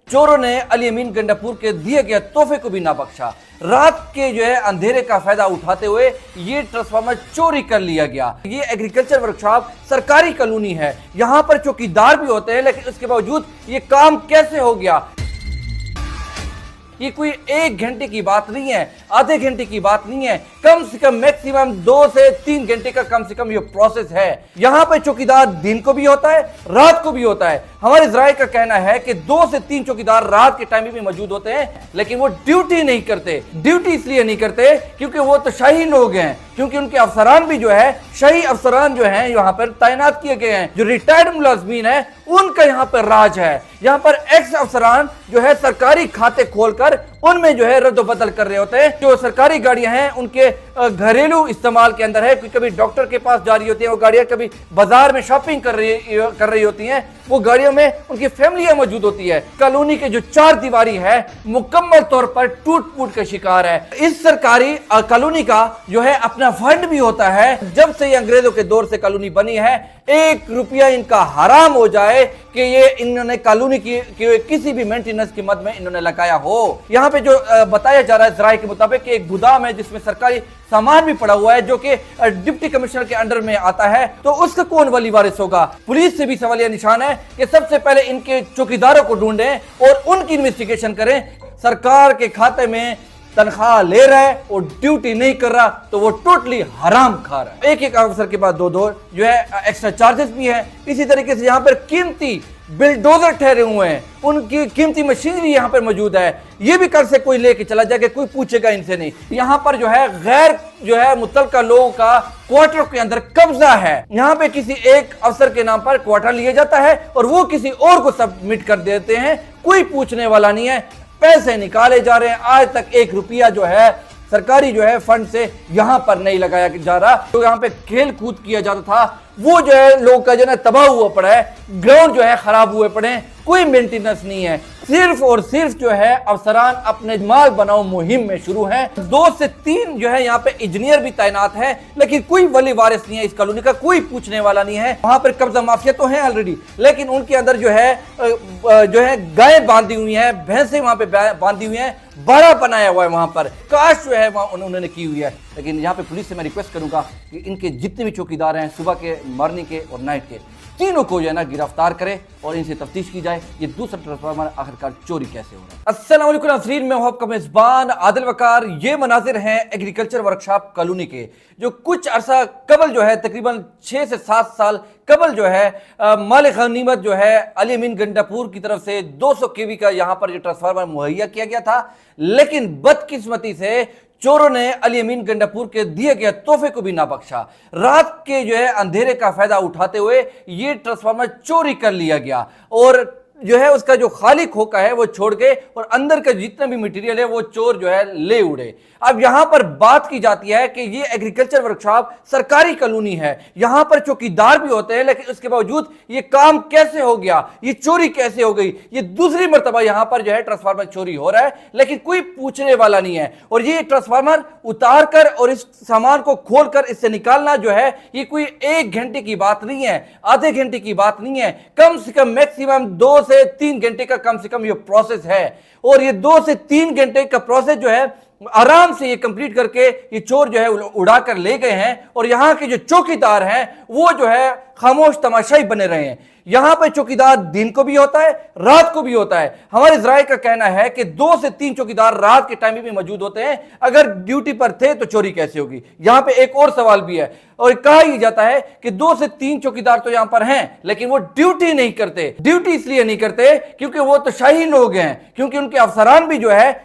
चोरों ने अली अमीन गंडापुर के दिए गए तोहफे को भी ना बख्शा। रात के अंधेरे का फायदा उठाते हुए ये ट्रांसफार्मर चोरी कर लिया गया। ये एग्रीकल्चर वर्कशॉप सरकारी कॉलोनी है, यहाँ पर चौकीदार भी होते हैं, लेकिन उसके बावजूद ये काम कैसे हो गया? ये कोई 1 घंटे की बात नहीं है, आधे घंटे की बात नहीं है, कम से कम मैक्सिमम 2 से 3 घंटे का कम से कम ये प्रोसेस है। यहाँ पे चौकीदार दिन को भी होता है, रात को भी होता है। हमारे ज़राए का कहना है कि 2 से 3 चौकीदार रात के टाइम में भी मौजूद होते हैं, लेकिन वो ड्यूटी नहीं करते। ड्यूटी इसलिए नहीं करते क्योंकि वो तो शाही लोग हैं, क्योंकि उनके अफसरान भी शाही अफसरान यहाँ पर तैनात किए गए हैं। जो रिटायर्ड मुलाजमीन है उनका यहाँ पर राज है। यहाँ पर एक्स अफसरान सरकारी खाते खोलकर उनमें रद्द बदल कर रहे होते हैं। जो सरकारी गाड़ियां हैं उनके घरेलू इस्तेमाल के अंदर है, कभी डॉक्टर के पास जा रही होती है वो गाड़ियां, कभी बाजार में शॉपिंग कर रही होती हैं, वो गाड़ियों में उनकी फैमिलियां मौजूद होती है। कॉलोनी के जो 4 दीवारी है मुकम्मल तौर पर टूट फूट का शिकार है। इस सरकारी कॉलोनी का अपना फंड भी होता है। जब से ये अंग्रेजों के दौर से कॉलोनी बनी है, 1 रुपया इनका हराम हो जाए कि ये इन्होंने कॉलोनी की किसी भी मेंटेनेंस की मद में इन्होंने लगाया हो। यहाँ पे जो बताया जा रहा है ज़राए के मुताबिक कि एक गोदाम है जिसमें सरकारी सामान भी पड़ा हुआ है जो कि डिप्टी कमिश्नर के अंडर में आता है, तो उसका कौन वली वारिस होगा? पुलिस से भी सवालिया निशान है कि सबसे पहले इनके चौकीदारों को ढूंढें और उनकी इन्वेस्टिगेशन करें। सरकार के खाते में तनख्वाह ले रहा है और ड्यूटी नहीं कर रहा तो वो टोटली हराम खा रहा है। एक अफसर के पास 2 एक्स्ट्रा चार्जेस भी है। इसी तरीके से यहाँ पर कीमती बिल्डोजर ठहरे हुए हैं, उनकी कीमती मशीनरी यहाँ पर मौजूद है। ये भी कल से कोई लेके चला जाएगा, कोई पूछेगा इनसे नहीं। यहाँ पर गैर मुतलका लोगों का क्वार्टर के अंदर कब्जा है। यहाँ पे किसी एक अफसर के नाम पर क्वार्टर लिया जाता है और वो किसी और को सबमिट कर देते हैं, कोई पूछने वाला नहीं है। पैसे निकाले जा रहे हैं। आज तक 1 रुपया सरकारी फंड से यहाँ पर नहीं लगाया जा रहा। तो यहाँ पे खेल कूद किया जाता था वो लोग का तबाह हुआ पड़ा है। ग्राउंड खराब हुए पड़े हैं, कोई मेंटेनेंस नहीं है। सिर्फ और सिर्फ अफसरान अपने माल बनाओ मुहिम में शुरू हैं। 2 से 3 यहाँ पे इंजीनियर भी तैनात है, लेकिन कोई वली वारिस नहीं है। इस कॉलोनी का कोई पूछने वाला नहीं है। वहां पर कब्जा माफिया तो है ऑलरेडी, लेकिन उनके अंदर गायें बांधी हुई हैं, भैंसें वहां पे बांधी हुई हैं, बड़ा बनाया हुआ है वहां पर। काश वहां उन्होंने की हुई है। लेकिन यहाँ पे पुलिस से मैं रिक्वेस्ट करूंगा कि इनके जितने भी चौकीदार हैं, सुबह के, मॉर्निंग के और नाइट के, तीनों को गिरफ्तार करे और इनसे तफ्तीश की जाए ये दूसरा ट्रांसफार्मर आखिरकार चोरी कैसे हो रहा है। अस्सलाम वालेकुम नाज़रीन, मैं हूं आपका मेजबान आदिल वकार। ये मनाजिर हैं एग्रीकल्चर वर्कशॉप कॉलोनी के, जो कुछ अरसा कबल तकरीबन 6 से 7 साल कबल मालिक गनीमत अली अमीन गंडापुर की तरफ से 200 केवी का यहाँ पर जो ट्रांसफार्मर मुहैया किया गया था, लेकिन बदकिस्मती से चोरों ने अली अमीन गंडापुर के दिए गए तोहफे को भी ना बख्शा। रात के अंधेरे का फायदा उठाते हुए ये ट्रांसफार्मर चोरी कर लिया गया और उसका जो खाली खोखा है वो छोड़ के और अंदर का जितना भी मटेरियल है वो चोर ले उड़े। अब यहाँ पर बात की जाती है कि ये एग्रीकल्चर वर्कशॉप सरकारी कॉलोनी है, यहाँ पर चौकीदार भी होते हैं, लेकिन उसके बावजूद ये काम कैसे हो गया, ये चोरी कैसे हो गई? ये दूसरी मर्तबा यहाँ पर ट्रांसफार्मर चोरी हो रहा है, लेकिन कोई पूछने वाला नहीं है। और ये ट्रांसफार्मर उतार कर और इस सामान को खोल कर इससे निकालना ये कोई 1 घंटे की बात नहीं है, आधे घंटे की बात नहीं है, कम से कम मैक्सिमम 2 से 3 घंटे का कम से कम ये प्रोसेस है। और ये 2 से 3 घंटे का प्रोसेस आराम से ये कंप्लीट करके ये चोर उड़ा कर ले गए हैं। और यहाँ के जो चौकीदार हैं वो खामोश तमाशाई बने रहे हैं। यहाँ पे चौकीदार दिन को भी होता है, रात को भी होता है। हमारे ज़राए का कहना है कि 2 से 3 चौकीदार रात के टाइम में भी मौजूद होते हैं। अगर ड्यूटी पर थे तो चोरी कैसे होगी? यहाँ पे एक और सवाल भी है और कहा ही जाता है कि 2 से 3 चौकीदार तो यहाँ पर हैं, लेकिन वो ड्यूटी नहीं करते। ड्यूटी इसलिए नहीं करते क्योंकि वो तो शाही लोग हैं, क्योंकि उनके अफसरान भी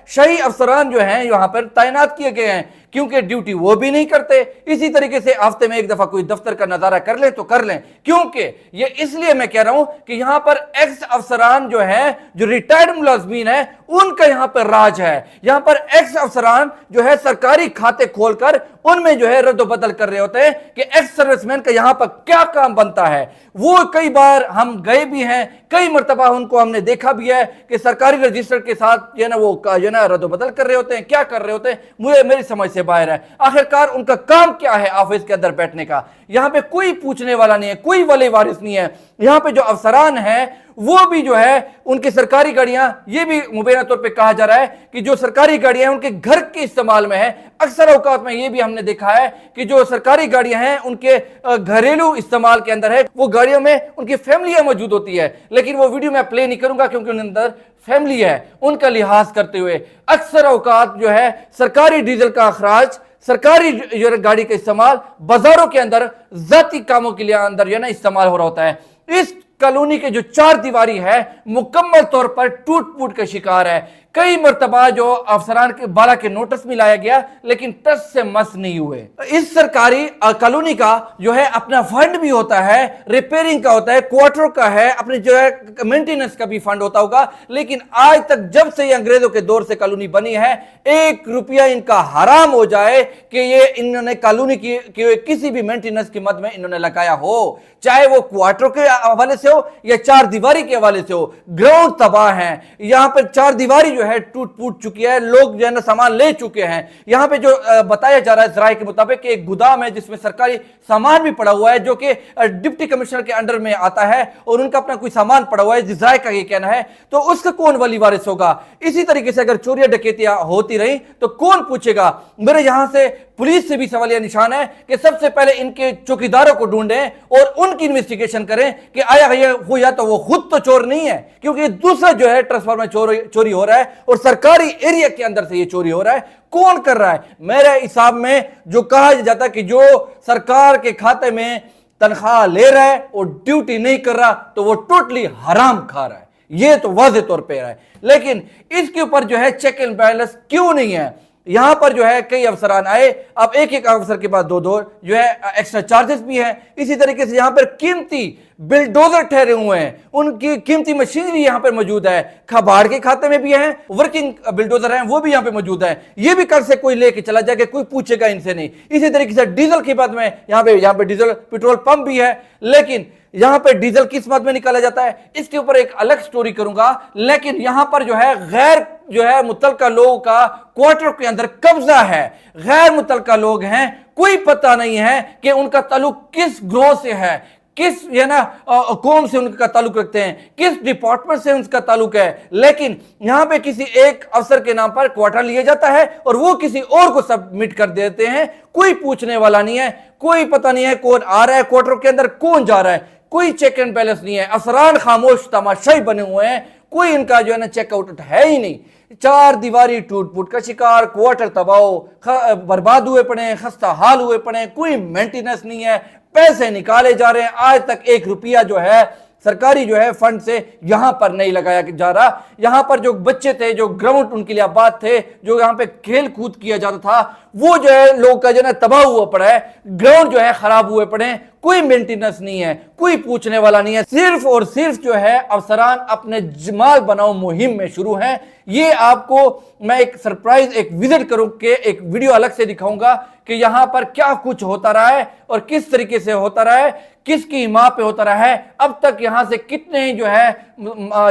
शाही अफसरान यहाँ पर तैनात किए गए हैं, क्योंकि ड्यूटी वो भी नहीं करते। इसी तरीके से हफ्ते में 1 दफा कोई दफ्तर का नजारा कर लें तो कर लें, क्योंकि ये इसलिए मैं कह रहा हूं कि यहाँ पर एक्स अफसरान जो रिटायर्ड मुलाजमीन है उनका यहाँ पर राज है। यहाँ पर एक्स अफसरान सरकारी खाते खोलकर उनमें रद्द बदल कर रहे होते हैं कि एक्स सर्विसमैन का यहाँ पर क्या काम बनता है। वो कई बार हम गए भी हैं, कई मरतबा उनको हमने देखा भी है कि सरकारी रजिस्टर के साथ वो रद्द बदल कर रहे होते हैं। क्या कर रहे होते हैं मेरी समझ से बाहर है। आखिरकार उनका काम क्या है ऑफिस के अंदर बैठने का? यहाँ पे कोई पूछने वाला नहीं है, कोई वली वारिस नहीं है। यहाँ पे जो अफसरान हैं वो भी जो है उनकी सरकारी गाड़ियां, ये भी मुबैना तौर पे कहा जा रहा है कि जो सरकारी गाड़ियां हैं उनके घर के इस्तेमाल में है। अक्सर औकात में ये भी हमने देखा है कि जो सरकारी गाड़ियां हैं उनके घरेलू इस्तेमाल के अंदर है, वो गाड़ियों में उनकी फैमिलियां मौजूद होती है, लेकिन वो वीडियो मैं प्ले नहीं करूंगा क्योंकि उनके अंदर फैमिली है। उनका लिहाज करते हुए अक्सर औकात जो है सरकारी डीजल का अखराज, सरकारी गाड़ी का इस्तेमाल बाजारों के अंदर जाती कामों के लिए अंदर जो है ना इस्तेमाल हो रहा होता है। इस कॉलोनी के जो चार दीवारी है मुकम्मल तौर पर टूट फूट का शिकार है। कई मर्तबा जो अफसरान के बाला के नोटिस में लाया गया लेकिन टच से मस नहीं हुए। इस सरकारी कॉलोनी का जो है अपना फंड भी होता है, रिपेयरिंग का होता है, क्वार्टर का है, अपने जो है मेंटेनेंस का भी फंड होता होगा, लेकिन आज तक जब से ये अंग्रेजों के दौर से कॉलोनी बनी है 1 रुपया इनका हराम हो जाए कि ये इन्होंने कॉलोनी की किसी भी मेंटेनेंस की मद में इन्होंने लगाया हो, चाहे वो क्वार्टर के हवाले से हो या चार दीवारी के हवाले से हो। ग्राउंड तबाह है, यहां पर चार दीवारी जो है टूट फूट चुकी है, लोग जो है ना सामान ले चुके हैं। यहां पे जो बताया जा रहा है जराये के मुताबिक कि एक गोदाम है जिसमें सरकारी सामान भी पड़ा हुआ है जो कि डिप्टी कमिश्नर के अंडर में आता है और उनका अपना कोई सामान पड़ा हुआ है, जराये का ये कहना है। तो उसका कौन वली वारिस होगा? इसी तरीके से अगर चोरियां डकैतियां होती रही तो कौन पूछेगा? मेरे यहां से पुलिस से भी सवालिया निशान है कि सबसे पहले इनके चौकीदारों को ढूंढें और उनकी इन्वेस्टिगेशन करें कि आया ये हो या तो वो खुद तो चोर नहीं है, क्योंकि दूसरा जो है ट्रांसफार्मर चोरी हो रहा है और सरकारी एरिया के अंदर से ये चोरी हो रहा है। कौन कर रहा है? मेरे हिसाब में जो कहा जाता है कि जो सरकार के खाते में तनख्वाह ले रहा है और ड्यूटी नहीं कर रहा तो वो टोटली हराम खा रहा है, ये तो वाज़े तौर पे है। लेकिन इसके ऊपर जो है चेक एंड बैलेंस क्यों नहीं है? यहां पर जो है कई अफसरान आए, अब एक एक अफसर के पास दो जो है एक्स्ट्रा चार्जेस भी हैं। इसी तरीके से यहां पर कीमती बिल्डोजर ठहरे हुए हैं, उनकी कीमती मशीनरी यहां पर मौजूद है, कबाड़ के खाते में भी है, वर्किंग बिल्डोजर हैं वो भी यहां पे मौजूद है। ये भी कल से कोई लेके चला जाएगा, कोई पूछेगा इनसे नहीं। इसी तरीके से डीजल की बात में यहां पे डीजल पेट्रोल पंप भी है, लेकिन यहां पे डीजल किस मद में निकाला जाता है इसके ऊपर एक अलग स्टोरी करूंगा। लेकिन यहां पर जो है गैर जो है मुतलका लोगों का क्वार्टर के अंदर कब्जा है, गैर मुतलका लोग हैं, कोई पता नहीं है कि उनका ताल्लुक किस ग्रोह से है, किस ये ना कौम से उनका ताल्लुक रखते हैं, किस डिपार्टमेंट से उनका ताल्लुक है। लेकिन यहां पे किसी एक अफसर के नाम पर क्वार्टर लिया जाता है और वो किसी और को सबमिट कर देते हैं, कोई पूछने वाला नहीं है, कोई पता नहीं है कौन आ रहा है क्वार्टर के अंदर, कौन जा रहा है, कोई चेक एंड बैलेंस नहीं है। अफसरान खामोश तमाशाई बने हुए हैं, कोई इनका जो है ना चेकआउट है ही नहीं। चार दीवारी टूट फूट का शिकार, क्वार्टर तबाह बर्बाद हुए पड़े हैं, खस्ता हाल हुए पड़े हैं, कोई मेंटेनेंस नहीं है, पैसे निकाले जा रहे हैं, आज तक 1 रुपया जो है सरकारी जो है फंड से यहां पर नहीं लगाया जा रहा। यहां पर जो बच्चे थे, जो ग्राउंड उनके लिए आबाद थे, जो यहां पे खेल कूद किया जाता था, वो जो है लोग का जो है तबाह हुआ पड़ा है, ग्राउंड जो है खराब हुए पड़े हैं, कोई मेंटेनेंस नहीं है, कोई पूछने वाला नहीं है। सिर्फ और सिर्फ जो है अफसरान अपने जमाल बनाओ मुहिम में शुरू हैं। ये आपको मैं एक सरप्राइज एक विजिट करूं के एक वीडियो अलग से दिखाऊंगा कि यहां पर क्या कुछ होता रहा है और किस तरीके से होता रहा है, किसकी हिमा पे होता रहा है। अब तक यहां से कितने जो है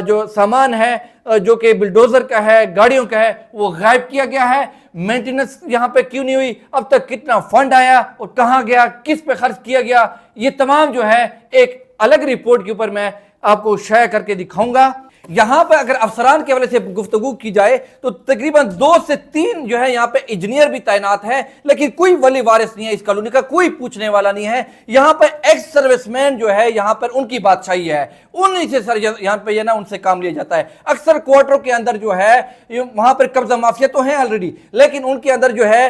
जो सामान है जो कि बिल्डोजर का है, गाड़ियों का है, वो गायब किया गया है। मेंटेनेंस यहां पे क्यों नहीं हुई, अब तक कितना फंड आया और कहां गया, किस पे खर्च किया गया, ये तमाम जो है एक अलग रिपोर्ट के ऊपर मैं आपको शेयर करके दिखाऊंगा। यहां पर अगर अफसरान के हवाले से गुफ्तगू की जाए तो तकरीबन 2 से 3 जो है यहां पे इंजीनियर भी तैनात है, लेकिन कोई वली वारिस नहीं है इस कॉलोनी का, कोई पूछने वाला नहीं है। यहां पर एक्स सर्विसमैन जो है यहां पर उनकी बादशाही है, उन्हीं से सर यहां पे ये ना उनसे काम लिया जाता है। अक्सर क्वार्टरों के अंदर जो है वहां पर कब्जा माफिया तो है ऑलरेडी, लेकिन उनके अंदर जो है